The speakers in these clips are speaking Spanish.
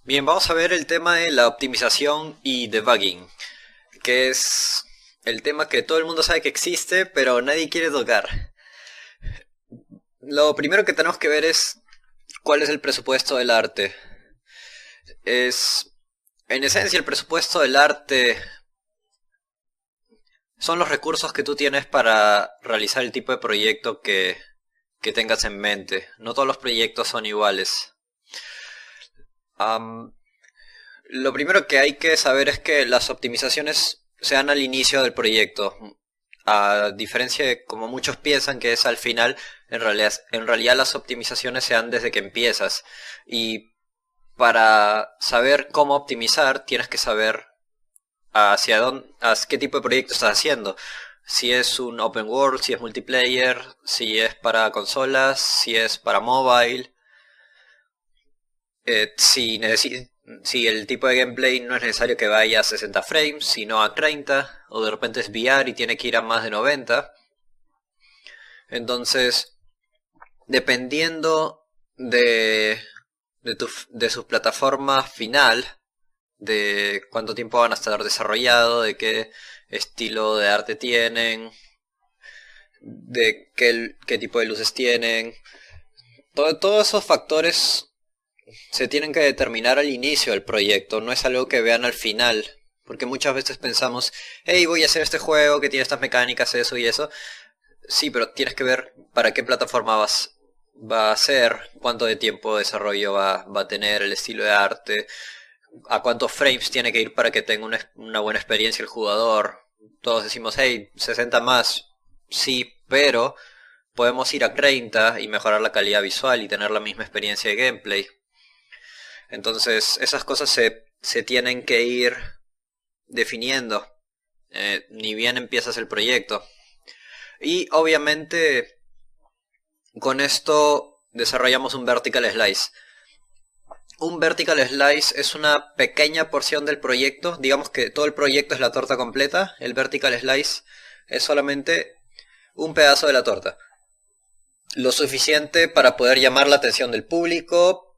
Bien, vamos a ver el tema de la optimización y debugging, que es el tema que todo el mundo sabe que existe, pero nadie quiere tocar. Lo primero que tenemos que ver es cuál es el presupuesto del arte. Es, en esencia, el presupuesto del arte son los recursos que tú tienes para realizar el tipo de proyecto que tengas en mente. No todos los proyectos son iguales. Am, lo primero que hay que saber es que las optimizaciones se dan al inicio del proyecto. A diferencia de como muchos piensan que es al final, en realidad las optimizaciones se dan desde que empiezas. Y para saber cómo optimizar, tienes que saber hacia qué tipo de proyecto estás haciendo. Si es un open world, si es multiplayer, si es para consolas, si es para mobile. Si el tipo de gameplay no es necesario que vaya a 60 frames, sino a 30, o de repente es VR y tiene que ir a más de 90. Entonces, dependiendo de su plataforma final, de cuánto tiempo van a estar desarrollado, de qué estilo de arte tienen, de qué tipo de luces tienen, todos esos factores se tienen que determinar al inicio del proyecto, no es algo que vean al final. Porque muchas veces pensamos, hey, voy a hacer este juego que tiene estas mecánicas, eso y eso. Sí, pero tienes que ver para qué plataforma va a ser, cuánto de tiempo de desarrollo va a tener, el estilo de arte, a cuántos frames tiene que ir para que tenga una buena experiencia el jugador. Todos decimos, hey, 60 más, sí, pero podemos ir a 30 y mejorar la calidad visual y tener la misma experiencia de gameplay. Entonces, esas cosas se tienen que ir definiendo, ni bien empiezas el proyecto. Y obviamente, con esto desarrollamos un vertical slice. Un vertical slice es una pequeña porción del proyecto. Digamos que todo el proyecto es la torta completa. El vertical slice es solamente un pedazo de la torta. Lo suficiente para poder llamar la atención del público,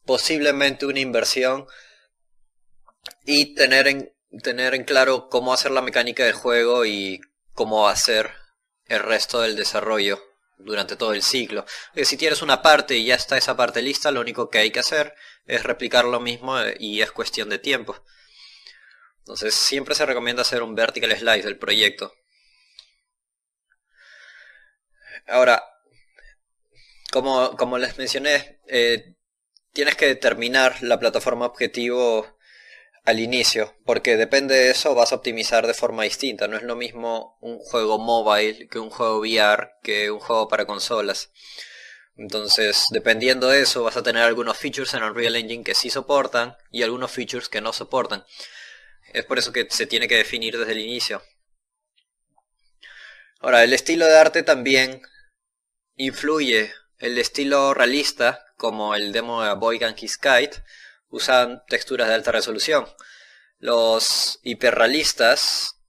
posiblemente una inversión y tener en claro cómo hacer la mecánica del juego y cómo hacer el resto del desarrollo durante todo el ciclo. Si tienes una parte y ya está esa parte lista, lo único que hay que hacer es replicar lo mismo y es cuestión de tiempo. Entonces siempre se recomienda hacer un vertical slice del proyecto. Ahora, como les mencioné, tienes que determinar la plataforma objetivo al inicio, porque depende de eso vas a optimizar de forma distinta. No es lo mismo un juego mobile que un juego VR que un juego para consolas. Entonces, dependiendo de eso, vas a tener algunos features en Unreal Engine que sí soportan y algunos features que no soportan. Es por eso que se tiene que definir desde el inicio. Ahora, el estilo de arte también influye. El estilo realista, como el demo de A Boy and His Kite, usan texturas de alta resolución. Los hiperrealistas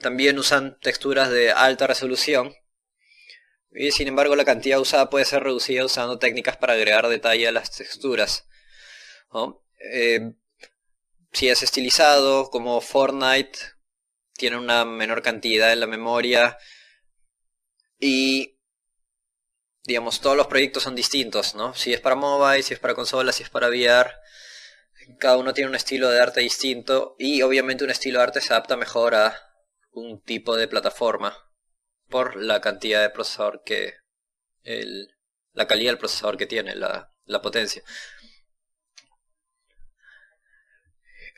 también usan texturas de alta resolución y sin embargo la cantidad usada puede ser reducida usando técnicas para agregar detalle a las texturas, ¿no? Si es estilizado como Fortnite, tiene una menor cantidad en la memoria y digamos todos los proyectos son distintos, ¿no? Si es para mobile, si es para consola, si es para VR, cada uno tiene un estilo de arte distinto y obviamente un estilo de arte se adapta mejor a un tipo de plataforma por la cantidad de procesador la calidad del procesador que tiene, la potencia.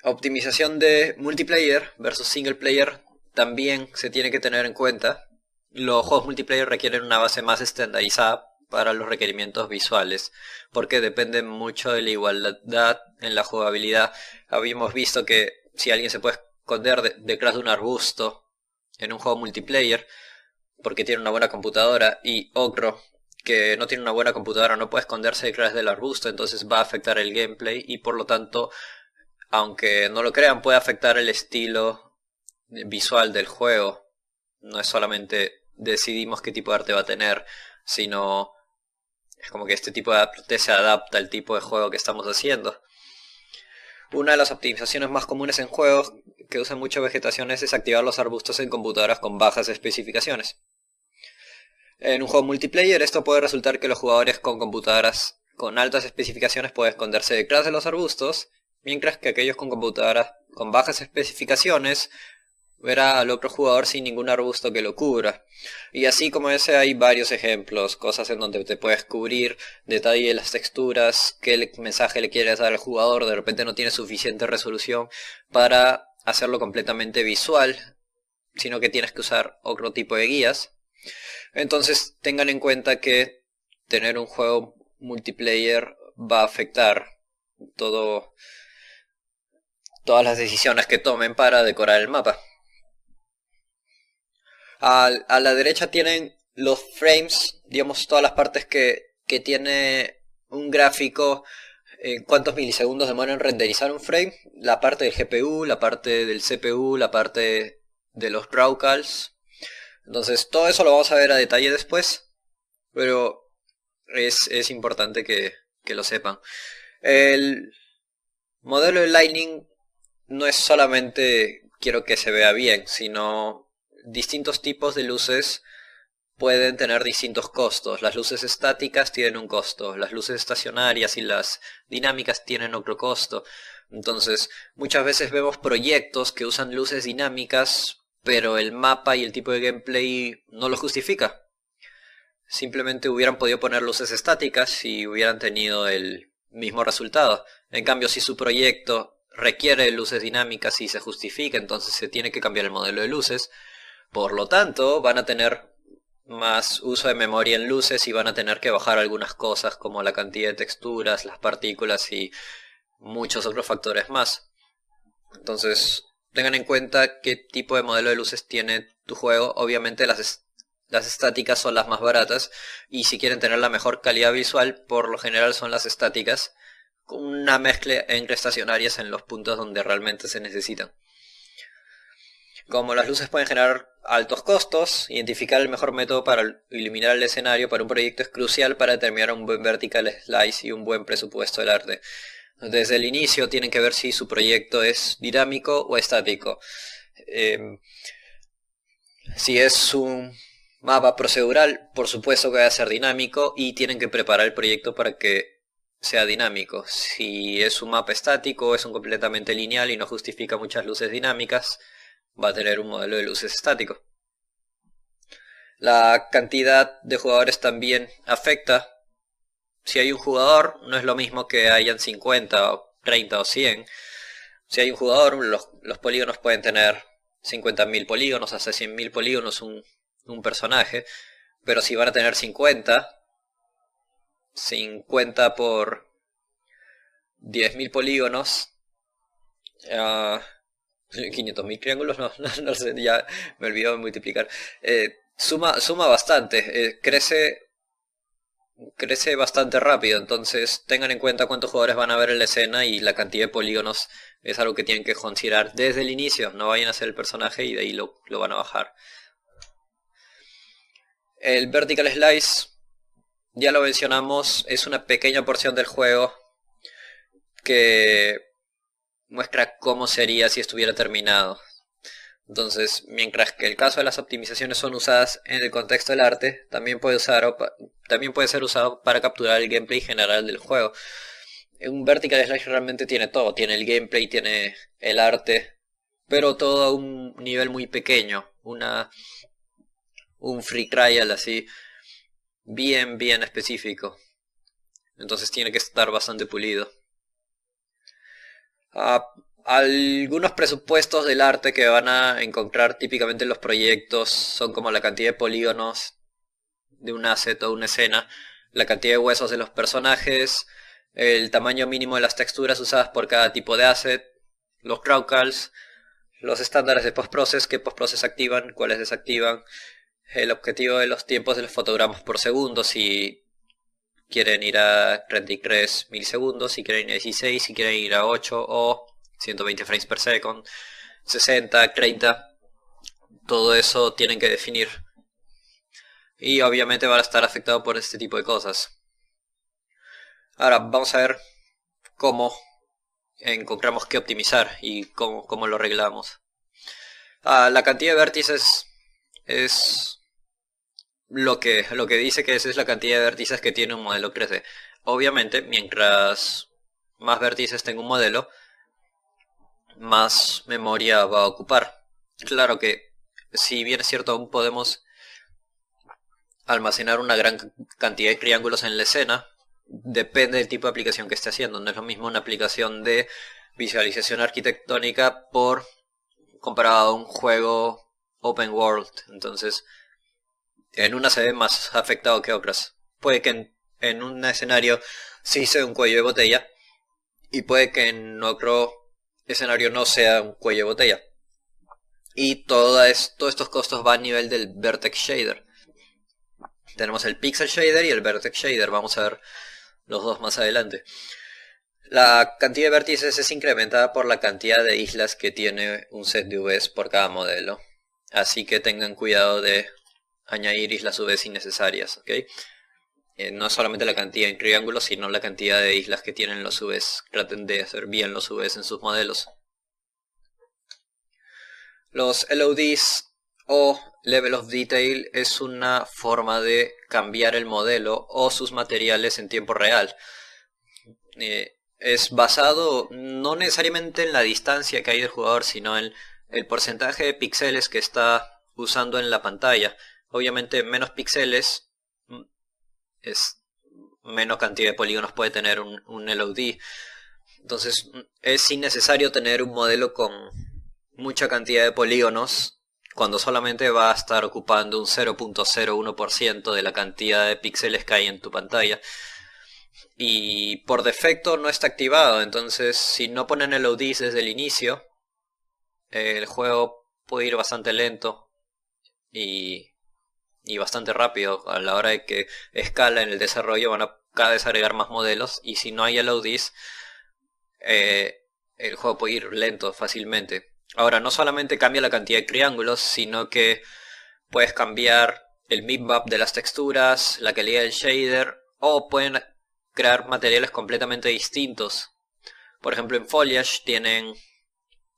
Optimización de multiplayer versus single player también se tiene que tener en cuenta. Los juegos multiplayer requieren una base más estandarizada para los requerimientos visuales, porque dependen mucho de la igualdad en la jugabilidad. Habíamos visto que si alguien se puede esconder detrás de un arbusto en un juego multiplayer, porque tiene una buena computadora, y otro que no tiene una buena computadora no puede esconderse detrás del arbusto, entonces va a afectar el gameplay y por lo tanto, aunque no lo crean, puede afectar el estilo visual del juego. No es solamente decidimos qué tipo de arte va a tener, sino es como que este tipo de arte se adapta al tipo de juego que estamos haciendo. Una de las optimizaciones más comunes en juegos que usan mucho vegetación es desactivar los arbustos en computadoras con bajas especificaciones. En un juego multiplayer esto puede resultar que los jugadores con computadoras con altas especificaciones pueden esconderse detrás de los arbustos, mientras que aquellos con computadoras con bajas especificaciones verá al otro jugador sin ningún arbusto que lo cubra. Y así como ese hay varios ejemplos, cosas en donde te puedes cubrir, detalle de las texturas, qué mensaje le quieres dar al jugador, de repente no tiene suficiente resolución para hacerlo completamente visual, sino que tienes que usar otro tipo de guías. Entonces tengan en cuenta que tener un juego multiplayer va a afectar todas las decisiones que tomen para decorar el mapa. A la derecha tienen los frames, digamos todas las partes que tiene un gráfico, en cuántos milisegundos demora en renderizar un frame, la parte del GPU, la parte del CPU, la parte de los drawcalls. Entonces todo eso lo vamos a ver a detalle después, pero es importante que lo sepan. El modelo de Lightning no es solamente quiero que se vea bien, sino distintos tipos de luces pueden tener distintos costos. Las luces estáticas tienen un costo, las luces estacionarias y las dinámicas tienen otro costo. Entonces, muchas veces vemos proyectos que usan luces dinámicas, pero el mapa y el tipo de gameplay no lo justifica. Simplemente hubieran podido poner luces estáticas y hubieran tenido el mismo resultado. En cambio, si su proyecto requiere luces dinámicas y se justifica, entonces se tiene que cambiar el modelo de luces. Por lo tanto, van a tener más uso de memoria en luces y van a tener que bajar algunas cosas como la cantidad de texturas, las partículas y muchos otros factores más. Entonces, tengan en cuenta qué tipo de modelo de luces tiene tu juego. Obviamente las estáticas son las más baratas y si quieren tener la mejor calidad visual, por lo general son las estáticas, con una mezcla entre estacionarias en los puntos donde realmente se necesitan. Como las luces pueden generar altos costos, identificar el mejor método para iluminar el escenario para un proyecto es crucial para determinar un buen vertical slice y un buen presupuesto del arte. Desde el inicio tienen que ver si su proyecto es dinámico o estático. Si es un mapa procedural, por supuesto que va a ser dinámico y tienen que preparar el proyecto para que sea dinámico. Si es un mapa estático, es un completamente lineal y no justifica muchas luces dinámicas, va a tener un modelo de luces estático. La cantidad de jugadores también afecta. Si hay un jugador, no es lo mismo que hayan 50 o 30 o 100. Si hay un jugador, los polígonos pueden tener 50.000 polígonos, hasta 100.000 polígonos un personaje. Pero si van a tener 50 por 10.000 polígonos, 500.000 triángulos, no sé, ya me olvidó de multiplicar. Suma bastante, crece bastante rápido, entonces tengan en cuenta cuántos jugadores van a ver en la escena y la cantidad de polígonos es algo que tienen que considerar desde el inicio. No vayan a hacer el personaje y de ahí lo van a bajar. El vertical slice, ya lo mencionamos, es una pequeña porción del juego que muestra cómo sería si estuviera terminado. Entonces, mientras que el caso de las optimizaciones son usadas en el contexto del arte, también puede ser usado para capturar el gameplay general del juego. Un vertical slice realmente tiene todo, tiene el gameplay, tiene el arte, pero todo a un nivel muy pequeño, un free trial así, bien específico. Entonces tiene que estar bastante pulido. Algunos presupuestos del arte que van a encontrar típicamente en los proyectos son como la cantidad de polígonos de un asset o una escena, la cantidad de huesos de los personajes, el tamaño mínimo de las texturas usadas por cada tipo de asset, los drawcalls, los estándares de postprocess, qué postprocess activan, cuáles desactivan, el objetivo de los tiempos de los fotogramas por segundo, si quieren ir a 33 milisegundos, si quieren ir a 16, si quieren ir a 8 o 120 frames per second, 60, 30, todo eso tienen que definir. Y obviamente van a estar afectados por este tipo de cosas. Ahora vamos a ver cómo encontramos que optimizar y cómo lo arreglamos. La cantidad de vértices es lo que dice que esa es la cantidad de vértices que tiene un modelo 3D. Obviamente, mientras más vértices tenga un modelo, más memoria va a ocupar. Claro que, si bien es cierto, aún podemos almacenar una gran cantidad de triángulos en la escena, depende del tipo de aplicación que esté haciendo. No es lo mismo una aplicación de visualización arquitectónica comparado a un juego open world. Entonces, en una se ve más afectado que otras. Puede que en un escenario sí sea un cuello de botella, y puede que en otro escenario no sea un cuello de botella. Y todos estos costos van a nivel del Vertex Shader. Tenemos el Pixel Shader y el Vertex Shader. Vamos a ver los dos más adelante. La cantidad de vértices es incrementada por la cantidad de islas que tiene un set de UVs por cada modelo. Así que tengan cuidado de añadir islas UVs innecesarias, ¿ok? No es solamente la cantidad de triángulos, sino la cantidad de islas que tienen los UVs. Traten de hacer bien los UVs en sus modelos. Los LODs o Level of Detail es una forma de cambiar el modelo o sus materiales en tiempo real. Es basado no necesariamente en la distancia que hay del jugador, sino en el porcentaje de píxeles que está usando en la pantalla. Obviamente menos píxeles es menos cantidad de polígonos puede tener un LOD. Entonces es innecesario tener un modelo con mucha cantidad de polígonos cuando solamente va a estar ocupando un 0.01% de la cantidad de píxeles que hay en tu pantalla. Y por defecto no está activado, entonces si no ponen LODs desde el inicio, el juego puede ir bastante lento y bastante rápido. A la hora de que escala en el desarrollo van a cada vez agregar más modelos, y si no hay LODs, el juego puede ir lento fácilmente. Ahora, no solamente cambia la cantidad de triángulos, sino que puedes cambiar el bitmap de las texturas, la calidad del shader, o pueden crear materiales completamente distintos. Por ejemplo, en Foliage tienen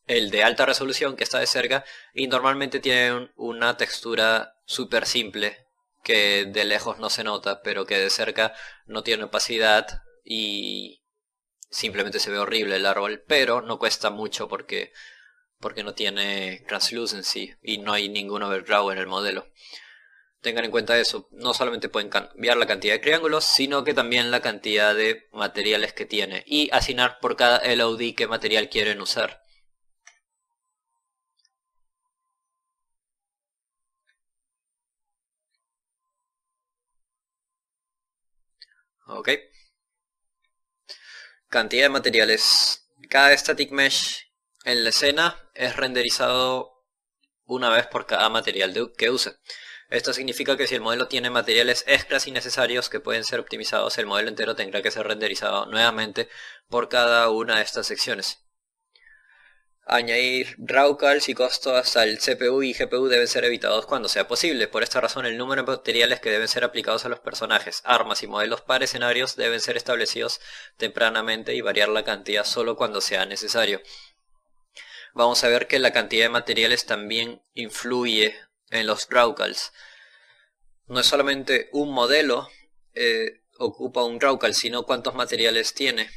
el de alta resolución, que está de cerca, y normalmente tienen una textura súper simple que de lejos no se nota, pero que de cerca no tiene opacidad y simplemente se ve horrible el árbol, pero no cuesta mucho porque no tiene translucency y no hay ningún overdraw en el modelo. Tengan en cuenta eso, no solamente pueden cambiar la cantidad de triángulos, sino que también la cantidad de materiales que tiene, y asignar por cada LOD qué material quieren usar. Ok. Cantidad de materiales. Cada static mesh en la escena es renderizado una vez por cada material que use. Esto significa que si el modelo tiene materiales extras innecesarios que pueden ser optimizados, el modelo entero tendrá que ser renderizado nuevamente por cada una de estas secciones. Añadir drawcalls y costos al CPU y GPU deben ser evitados cuando sea posible. Por esta razón, el número de materiales que deben ser aplicados a los personajes, armas y modelos para escenarios deben ser establecidos tempranamente y variar la cantidad solo cuando sea necesario. Vamos a ver que la cantidad de materiales también influye en los drawcalls. No es solamente un modelo ocupa un drawcall, sino cuántos materiales tiene.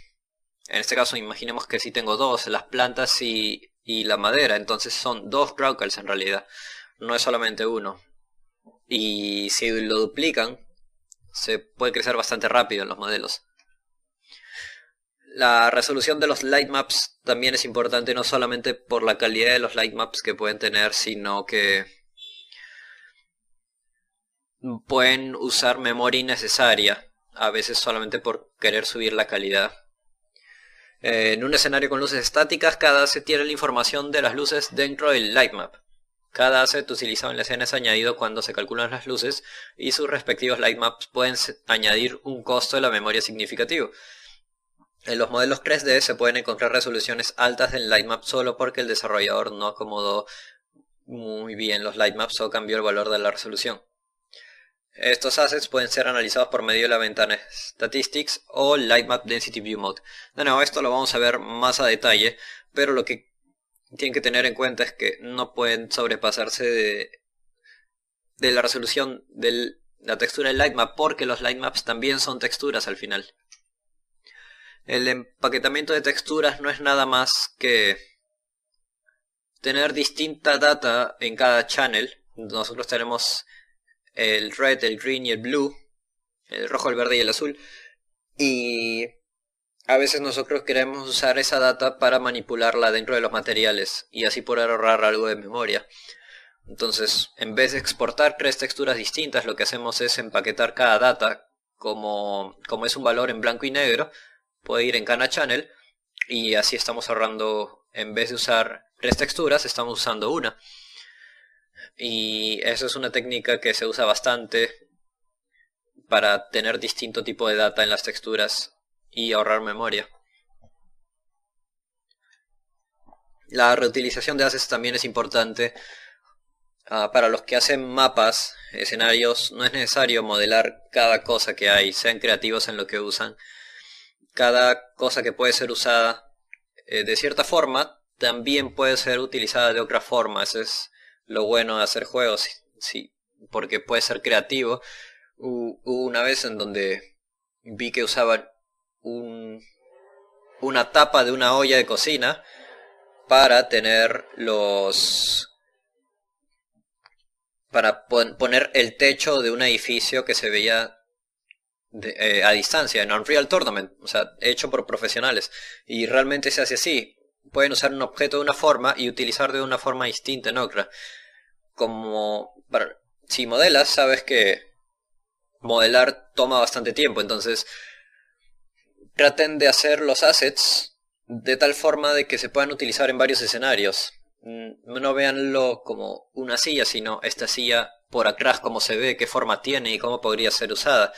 En este caso imaginemos que si tengo dos, las plantas y la madera, entonces son dos drawcalls en realidad, no es solamente uno. Y si lo duplican, se puede crecer bastante rápido en los modelos. La resolución de los lightmaps también es importante, no solamente por la calidad de los lightmaps que pueden tener, sino que pueden usar memoria innecesaria, a veces solamente por querer subir la calidad. En un escenario con luces estáticas, cada asset tiene la información de las luces dentro del lightmap. Cada asset utilizado en la escena es añadido cuando se calculan las luces, y sus respectivos lightmaps pueden añadir un costo de la memoria significativo. En los modelos 3D se pueden encontrar resoluciones altas del lightmap solo porque el desarrollador no acomodó muy bien los lightmaps o cambió el valor de la resolución. Estos assets pueden ser analizados por medio de la ventana Statistics o Lightmap Density View Mode. De nuevo, esto lo vamos a ver más a detalle, pero lo que tienen que tener en cuenta es que no pueden sobrepasarse de la resolución de la textura del Lightmap, porque los Lightmaps también son texturas al final. El empaquetamiento de texturas no es nada más que tener distinta data en cada channel. Nosotros tenemos el red, el green y el blue, el rojo, el verde y el azul, y a veces nosotros queremos usar esa data para manipularla dentro de los materiales y así poder ahorrar algo de memoria. Entonces, en vez de exportar 3 texturas distintas, lo que hacemos es empaquetar cada data como es un valor en blanco y negro, puede ir en cada channel, y así estamos ahorrando, en vez de usar 3 texturas, estamos usando una. Y eso es una técnica que se usa bastante para tener distinto tipo de data en las texturas y ahorrar memoria. La reutilización de assets también es importante. Para los que hacen mapas, escenarios, no es necesario modelar cada cosa que hay, sean creativos en lo que usan. Cada cosa que puede ser usada de cierta forma, también puede ser utilizada de otra forma. Eso es lo bueno de hacer juegos, sí, porque puede ser creativo. Hubo una vez en donde vi que usaban una tapa de una olla de cocina para tener para poner el techo de un edificio que se veía a distancia en Unreal Tournament, o sea, hecho por profesionales, y realmente se hace así. Pueden usar un objeto de una forma y utilizar de una forma distinta en otra. Si modelas, sabes que modelar toma bastante tiempo, entonces traten de hacer los assets de tal forma de que se puedan utilizar en varios escenarios. No véanlo como una silla, sino esta silla por atrás, cómo se ve, qué forma tiene y cómo podría ser usada.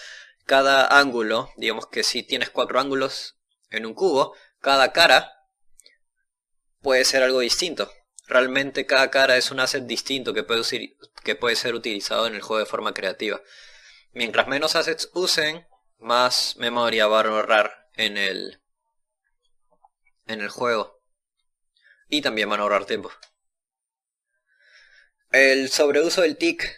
Cada ángulo, digamos que si tienes 4 ángulos en un cubo, cada cara puede ser algo distinto. Realmente cada cara es un asset distinto que puede ser utilizado en el juego de forma creativa. Mientras menos assets usen, más memoria va a ahorrar en el juego. Y también van a ahorrar tiempo. El sobreuso del tick.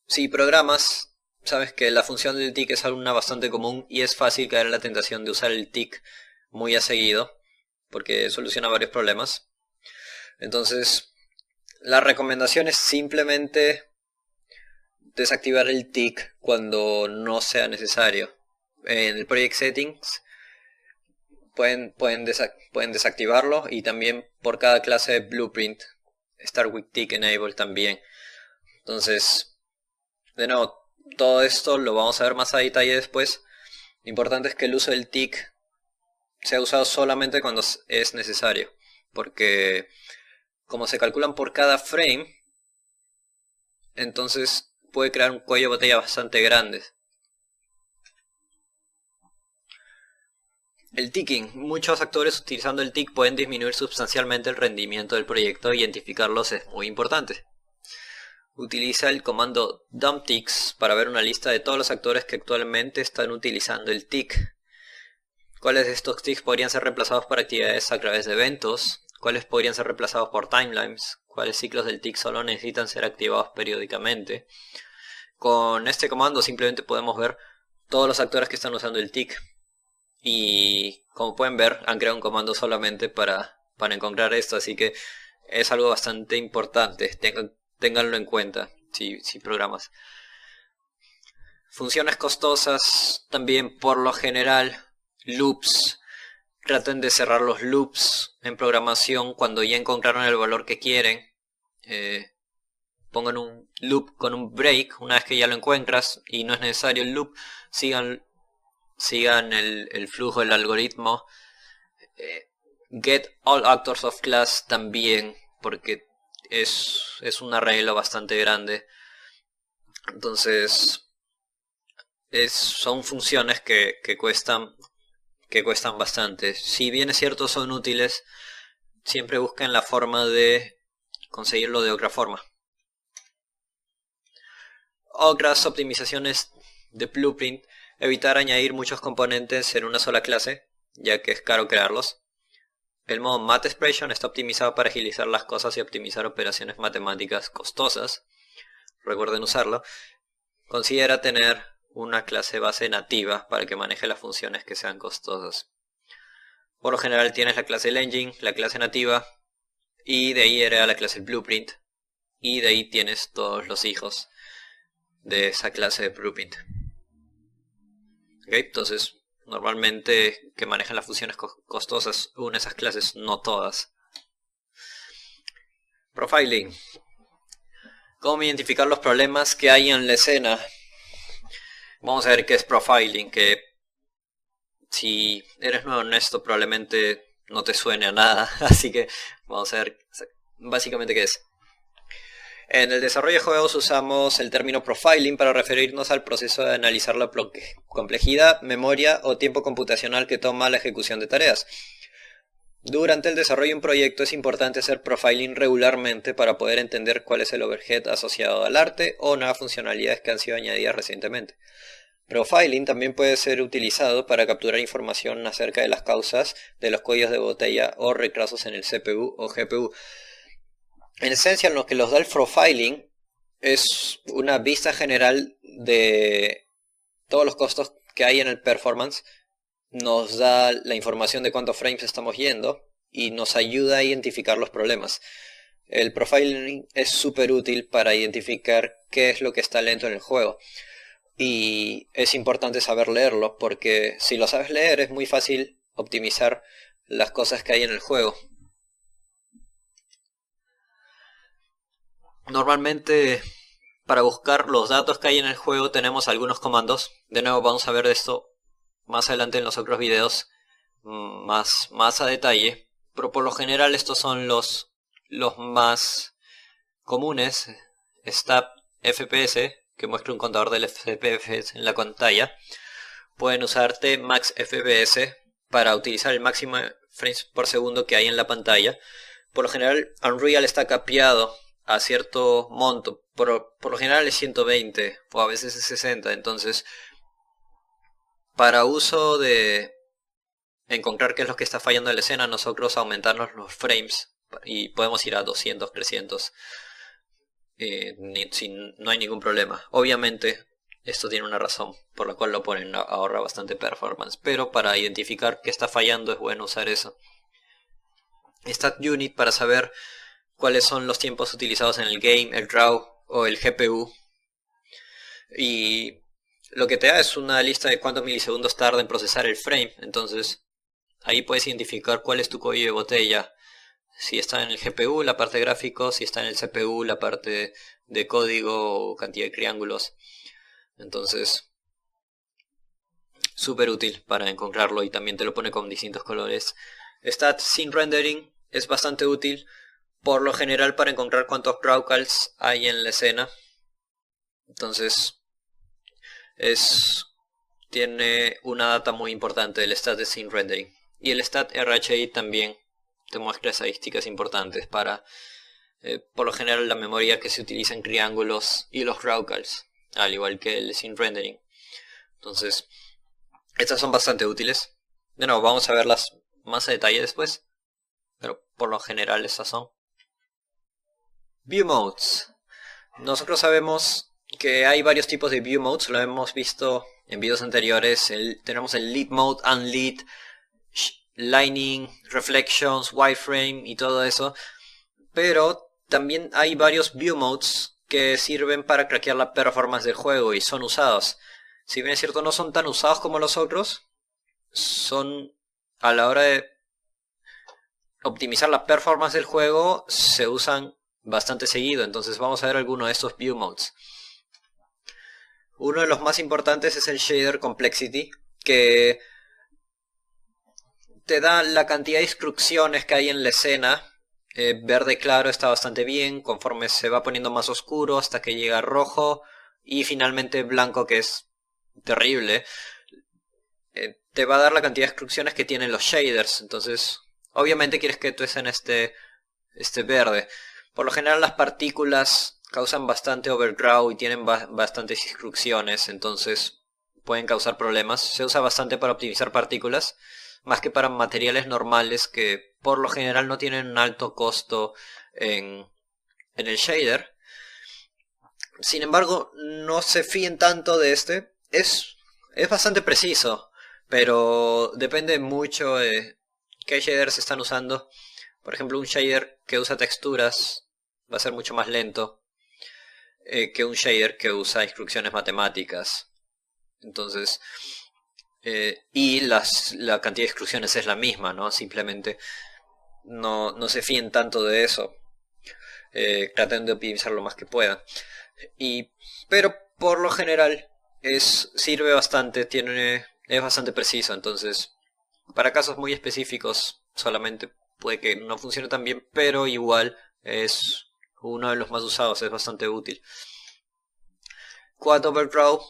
Si programas, sabes que la función del tick es una bastante común y es fácil caer en la tentación de usar el tick muy a seguido, porque soluciona varios problemas. Entonces, la recomendación es simplemente desactivar el tick cuando no sea necesario. En el Project Settings pueden desactivarlo, y también por cada clase de Blueprint Start with Tick Enable también. Entonces, de nuevo, todo esto lo vamos a ver más a detalle después. Lo importante es que el uso del tick sea usado solamente cuando es necesario, porque como se calculan por cada frame, entonces puede crear un cuello de botella bastante grande. El ticking. Muchos actores utilizando el tick pueden disminuir sustancialmente el rendimiento del proyecto. Identificarlos es muy importante. Utiliza el comando dumpticks para ver una lista de todos los actores que actualmente están utilizando el tick. ¿Cuáles de estos ticks podrían ser reemplazados por actividades a través de eventos? ¿Cuáles podrían ser reemplazados por timelines? ¿Cuáles ciclos del tick solo necesitan ser activados periódicamente? Con este comando simplemente podemos ver todos los actores que están usando el tick. Y como pueden ver, han creado un comando solamente para encontrar esto, así que es algo bastante importante. Ténganlo en cuenta si programas. Funciones costosas también, por lo general. Loops. Traten de cerrar los loops en programación cuando ya encontraron el valor que quieren. Pongan un loop con un break una vez que ya lo encuentras y no es necesario el loop. Sigan el flujo del algoritmo. Get all actors of class también, porque es un arreglo bastante grande. Entonces son funciones que cuestan bastante. Si bien es cierto son útiles, siempre busquen la forma de conseguirlo de otra forma. Otras optimizaciones de Blueprint: evitar añadir muchos componentes en una sola clase, ya que es caro crearlos. El modo Math Expression está optimizado para agilizar las cosas y optimizar operaciones matemáticas costosas. Recuerden usarlo. Considera tener una clase base nativa para que maneje las funciones que sean costosas. Por lo general tienes la clase del engine, la clase nativa, y de ahí hereda la clase Blueprint, y de ahí tienes todos los hijos de esa clase de Blueprint. ¿Okay? Entonces, normalmente que manejan las funciones costosas una de esas clases, no todas. Profiling. ¿Cómo identificar los problemas que hay en la escena? Vamos a ver qué es profiling, que si eres nuevo en esto probablemente no te suene a nada, así que vamos a ver básicamente qué es. En el desarrollo de juegos usamos el término profiling para referirnos al proceso de analizar la complejidad, memoria o tiempo computacional que toma la ejecución de tareas. Durante el desarrollo de un proyecto es importante hacer profiling regularmente para poder entender cuál es el overhead asociado al arte o nuevas funcionalidades que han sido añadidas recientemente. Profiling también puede ser utilizado para capturar información acerca de las causas de los cuellos de botella o retrasos en el CPU o GPU. En esencia, lo que nos da el profiling es una vista general de todos los costos que hay en el performance. Nos da la información de cuántos frames estamos yendo y nos ayuda a identificar los problemas. El profiling es súper útil para identificar qué es lo que está lento en el juego. Y es importante saber leerlo, porque si lo sabes leer es muy fácil optimizar las cosas que hay en el juego. Normalmente para buscar los datos que hay en el juego tenemos algunos comandos. De nuevo vamos a ver esto más adelante en los otros videos más a detalle, pero por lo general estos son los más comunes. Stab FPS, que muestra un contador del FPS en la pantalla. Pueden usar Max FPS para utilizar el máximo frames por segundo que hay en la pantalla. Por lo general Unreal está capeado a cierto monto, por lo general es 120 o a veces es 60, entonces para uso de encontrar qué es lo que está fallando en la escena, nosotros aumentamos los frames y podemos ir a 200, 300 no hay ningún problema. Obviamente esto tiene una razón por la cual lo ponen, ahorra bastante performance, pero para identificar qué está fallando es bueno usar eso. StatUnit para saber cuáles son los tiempos utilizados en el game, el draw o el GPU, y lo que te da es una lista de cuántos milisegundos tarda en procesar el frame. Entonces ahí puedes identificar cuál es tu cuello de botella, si está en el GPU la parte de gráficos, si está en el CPU la parte de código o cantidad de triángulos. Entonces súper útil para encontrarlo, y también te lo pone con distintos colores. Stat Scene Rendering es bastante útil por lo general para encontrar cuántos drawcalls hay en la escena. Entonces tiene una data muy importante del Stat de Scene Rendering. Y el Stat RHI también te muestra estadísticas importantes para por lo general la memoria que se utiliza en triángulos y los drawcalls, al igual que el Scene Rendering. Entonces estas son bastante útiles. De nuevo vamos a verlas más a detalle después, pero por lo general estas son. View Modes. Nosotros sabemos que hay varios tipos de View Modes, lo hemos visto en videos anteriores. Tenemos el Lead Mode, Unlead, Lining, Reflections, Wireframe y todo eso. Pero también hay varios View Modes que sirven para craquear la performance del juego y son usados. Si bien es cierto no son tan usados como los otros, son a la hora de optimizar la performance del juego, se usan bastante seguido. Entonces vamos a ver algunos de estos View Modes. Uno de los más importantes es el Shader Complexity, que te da la cantidad de instrucciones que hay en la escena. Verde claro está bastante bien, conforme se va poniendo más oscuro hasta que llega rojo y finalmente blanco, que es terrible. Te va a dar la cantidad de instrucciones que tienen los shaders. Entonces obviamente quieres que tú estés en este verde. Por lo general las partículas causan bastante overdraw y tienen bastantes instrucciones, entonces pueden causar problemas. Se usa bastante para optimizar partículas, más que para materiales normales que por lo general no tienen un alto costo en el shader. Sin embargo, no se fíen tanto de este. Es bastante preciso, pero depende mucho de qué shaders están usando. Por ejemplo, un shader que usa texturas va a ser mucho más lento que un shader que usa instrucciones matemáticas. Entonces, y la cantidad de instrucciones es la misma, ¿no? Simplemente no se fíen tanto de eso. Traten de optimizar lo más que puedan. Pero por lo general sirve bastante, es bastante preciso. Entonces, para casos muy específicos solamente puede que no funcione tan bien, pero igual es uno de los más usados, es bastante útil. Quad Overdraw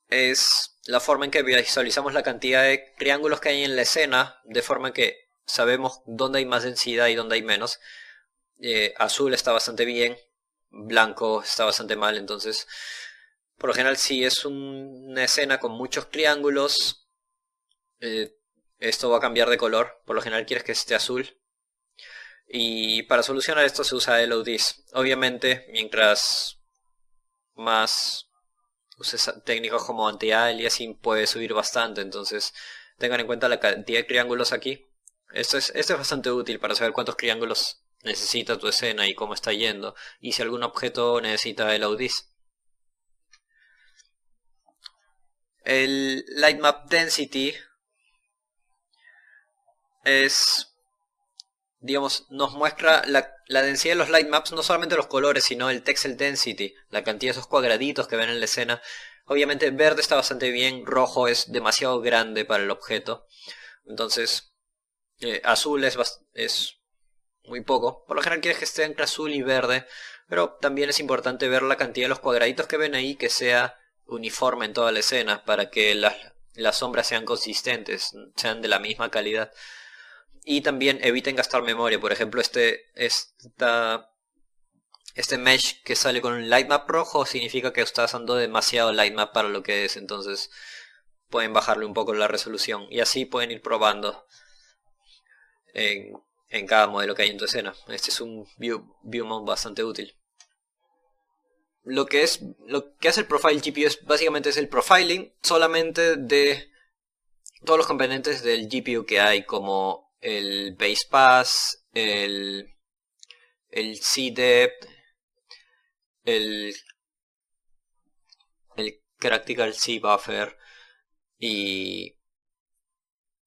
es la forma en que visualizamos la cantidad de triángulos que hay en la escena, de forma que sabemos dónde hay más densidad y dónde hay menos. Azul está bastante bien, blanco está bastante mal, entonces por lo general si es una escena con muchos triángulos, esto va a cambiar de color. Por lo general quieres que esté azul. Y para solucionar esto se usa LODs. Obviamente, mientras más uses técnicas como anti-aliasing, puede subir bastante. Entonces, tengan en cuenta la cantidad de triángulos aquí. Esto es bastante útil para saber cuántos triángulos necesita tu escena y cómo está yendo. Y si algún objeto necesita LODs. El Light Map Density nos muestra la densidad de los light maps, no solamente los colores, sino el texel density, la cantidad de esos cuadraditos que ven en la escena. Obviamente verde está bastante bien, rojo es demasiado grande para el objeto, entonces azul es muy poco. Por lo general quieres que esté entre azul y verde, pero también es importante ver la cantidad de los cuadraditos que ven ahí, que sea uniforme en toda la escena, para que las sombras sean consistentes, sean de la misma calidad. Y también eviten gastar memoria. Por ejemplo, este mesh que sale con un lightmap rojo significa que está usando demasiado lightmap para lo que es. Entonces pueden bajarle un poco la resolución. Y así pueden ir probando en cada modelo que hay en tu escena. Este es un view mode bastante útil. Lo que hace el Profile GPU básicamente es el profiling solamente de todos los componentes del GPU que hay, como el base pass, el CDEP, el Critical C Buffer y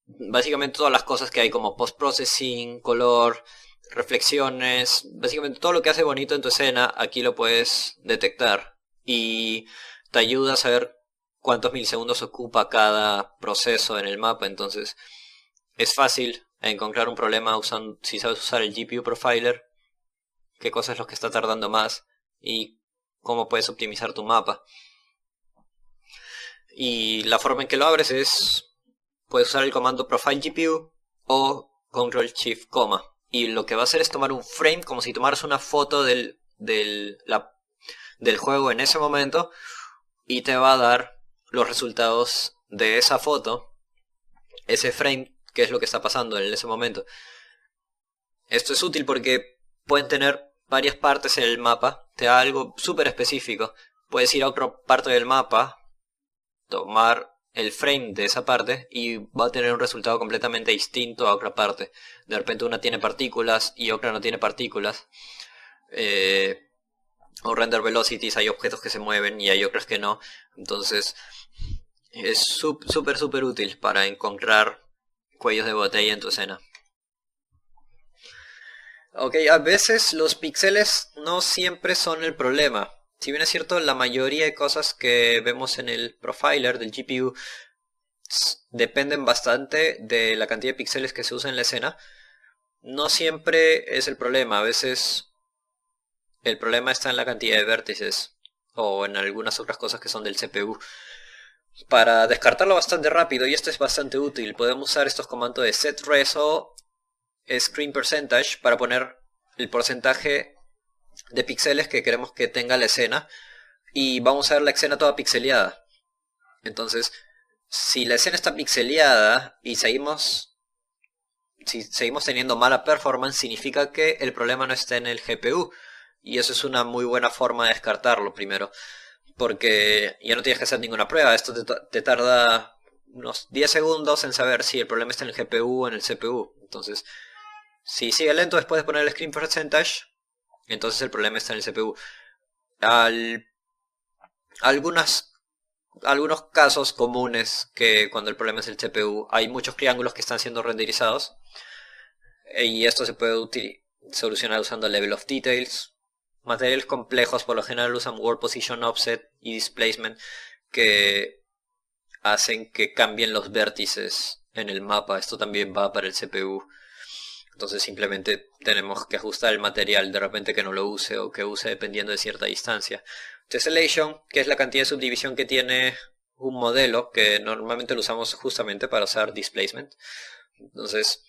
básicamente todas las cosas que hay como post-processing, color, reflexiones, básicamente todo lo que hace bonito en tu escena aquí lo puedes detectar y te ayuda a saber cuántos milisegundos ocupa cada proceso en el mapa. Entonces es fácil encontrar un problema si sabes usar el GPU Profiler, qué cosa es lo que está tardando más y cómo puedes optimizar tu mapa. Y la forma en que lo abres puedes usar el comando Profile GPU o Control Shift Coma, y lo que va a hacer es tomar un frame como si tomaras una foto del juego en ese momento, y te va a dar los resultados de esa foto, ese frame, que es lo que está pasando en ese momento. Esto es útil porque pueden tener varias partes en el mapa, te da algo súper específico. Puedes ir a otra parte del mapa, tomar el frame de esa parte y va a tener un resultado completamente distinto a otra parte. De repente una tiene partículas y otra no tiene partículas. O render velocities, hay objetos que se mueven y hay otros que no. Entonces es súper útil para encontrar cuellos de botella en tu escena. Ok, a veces los píxeles no siempre son el problema. Si bien es cierto, la mayoría de cosas que vemos en el profiler del GPU dependen bastante de la cantidad de píxeles que se usa en la escena, no siempre es el problema. A veces el problema está en la cantidad de vértices o en algunas otras cosas que son del CPU. Para descartarlo bastante rápido, y esto es bastante útil, podemos usar estos comandos de setRes o screen percentage para poner el porcentaje de píxeles que queremos que tenga la escena y vamos a ver la escena toda pixeleada. Entonces, si la escena está pixeleada y seguimos teniendo mala performance, significa que el problema no está en el GPU. Y eso es una muy buena forma de descartarlo primero. Porque ya no tienes que hacer ninguna prueba. Esto te tarda unos 10 segundos en saber si el problema está en el GPU o en el CPU. Entonces, si sigue lento después de poner el screen percentage, entonces el problema está en el CPU. Algunos casos comunes que cuando el problema es el CPU, hay muchos triángulos que están siendo renderizados. Y esto se puede solucionar usando Level of Details. Materiales complejos por lo general usan World Position Offset y Displacement, que hacen que cambien los vértices en el mapa. Esto también va para el CPU. Entonces simplemente tenemos que ajustar el material de repente que no lo use o que use dependiendo de cierta distancia. Tessellation, que es la cantidad de subdivisión que tiene un modelo, que normalmente lo usamos justamente para hacer displacement. Entonces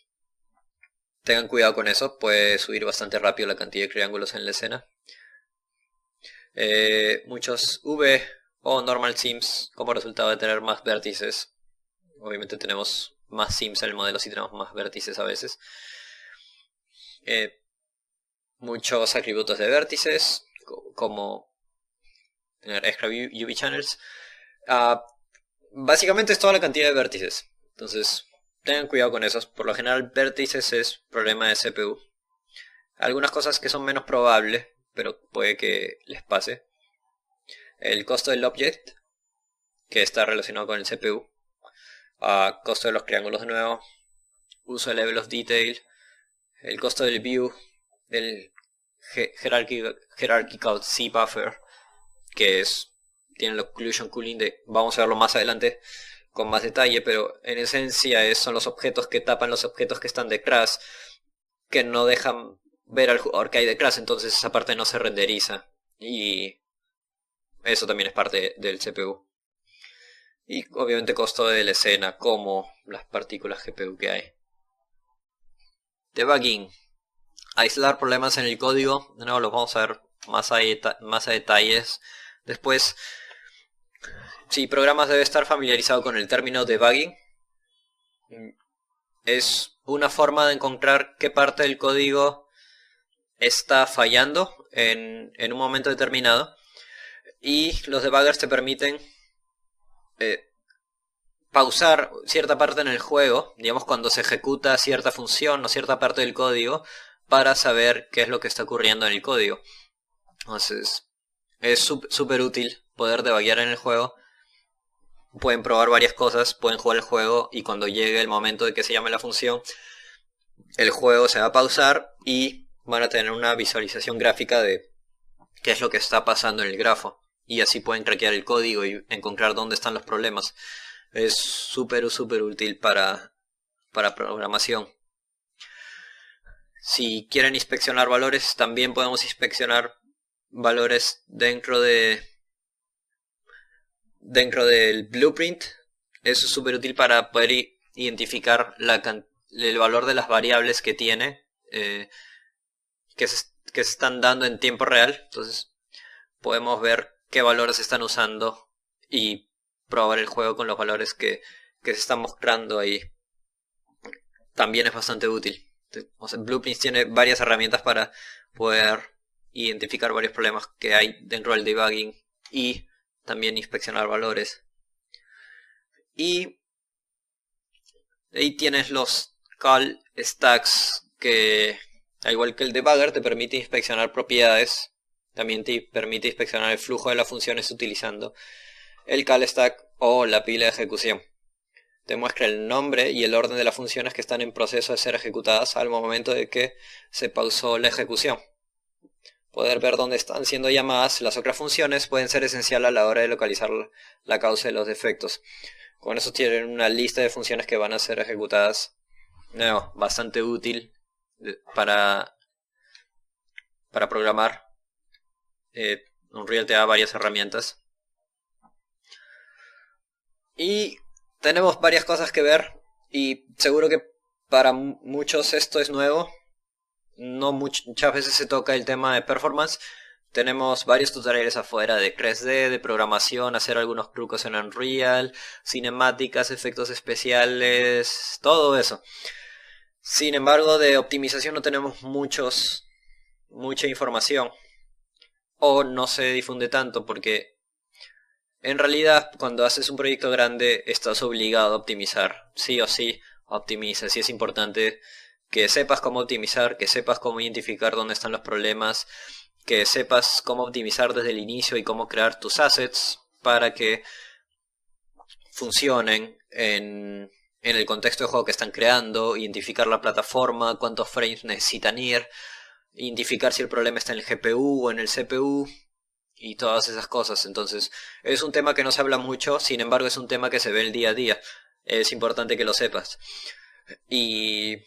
tengan cuidado con eso, puede subir bastante rápido la cantidad de triángulos en la escena. Muchos V o normal seams como resultado de tener más vértices. Obviamente tenemos más seams en el modelo si tenemos más vértices a veces. Muchos atributos de vértices como tener extra UV channels. Básicamente es toda la cantidad de vértices. Entonces tengan cuidado con esos. Por lo general vértices es problema de CPU. Algunas cosas que son menos probables, pero puede que les pase. El costo del object, que está relacionado con el CPU. Costo de los triángulos de nuevo. Uso de level of detail. El costo del view. Del hierarchical C buffer, que tiene el occlusion cooling vamos a verlo más adelante con más detalle, pero en esencia son los objetos que tapan los objetos que están detrás, que no dejan ver al jugador que hay detrás, entonces esa parte no se renderiza y eso también es parte del CPU. Y obviamente costo de la escena, como las partículas GPU que hay. Debugging. Aislar problemas en el código, de nuevo los vamos a ver más a detalles después. Si programas debe estar familiarizado con el término debugging. Es una forma de encontrar qué parte del código está fallando en un momento determinado. Y los debuggers te permiten pausar cierta parte en el juego, digamos cuando se ejecuta cierta función o cierta parte del código, para saber qué es lo que está ocurriendo en el código. Entonces es súper útil poder debuggear en el juego. Pueden probar varias cosas, pueden jugar el juego y cuando llegue el momento de que se llame la función, el juego se va a pausar y van a tener una visualización gráfica de qué es lo que está pasando en el grafo. Y así pueden craquear el código y encontrar dónde están los problemas. Es súper útil para programación. Si quieren inspeccionar valores, también podemos inspeccionar valores dentro del blueprint. Eso es súper útil para poder identificar el valor de las variables que tiene, que se están dando en tiempo real. Entonces podemos ver qué valores se están usando y probar el juego con los valores que se están mostrando ahí. También es bastante útil. O sea, Blueprints tiene varias herramientas para poder identificar varios problemas que hay dentro del debugging y también inspeccionar valores. Y ahí tienes los call stacks que, al igual que el debugger, te permite inspeccionar propiedades. También te permite inspeccionar el flujo de las funciones utilizando el call stack o la pila de ejecución. Te muestra el nombre y el orden de las funciones que están en proceso de ser ejecutadas al momento de que se pausó la ejecución. Poder ver dónde están siendo llamadas las otras funciones pueden ser esencial a la hora de localizar la causa de los defectos. Con eso tienen una lista de funciones que van a ser ejecutadas. No, bastante útil para programar. Unreal te da varias herramientas. Y tenemos varias cosas que ver y seguro que para muchos esto es nuevo. no muchas veces se toca el tema de performance. Tenemos varios tutoriales afuera de 3D, de programación, hacer algunos trucos en Unreal, cinemáticas, efectos especiales, todo eso. Sin embargo, de optimización no tenemos mucha información. O no se difunde tanto porque en realidad cuando haces un proyecto grande estás obligado a optimizar. Sí o sí, optimizas. Y es importante que sepas cómo optimizar, que sepas cómo identificar dónde están los problemas, que sepas cómo optimizar desde el inicio y cómo crear tus assets para que funcionen en el contexto de juego que están creando, identificar la plataforma, cuántos frames necesitan ir, identificar si el problema está en el GPU o en el CPU y todas esas cosas. Entonces, es un tema que no se habla mucho, sin embargo es un tema que se ve el día a día. Es importante que lo sepas. Y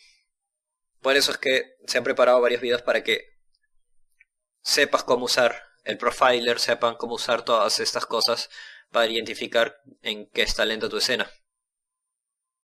por eso es que se han preparado varios videos para que sepas cómo usar el profiler, sepan cómo usar todas estas cosas para identificar en qué está lenta tu escena.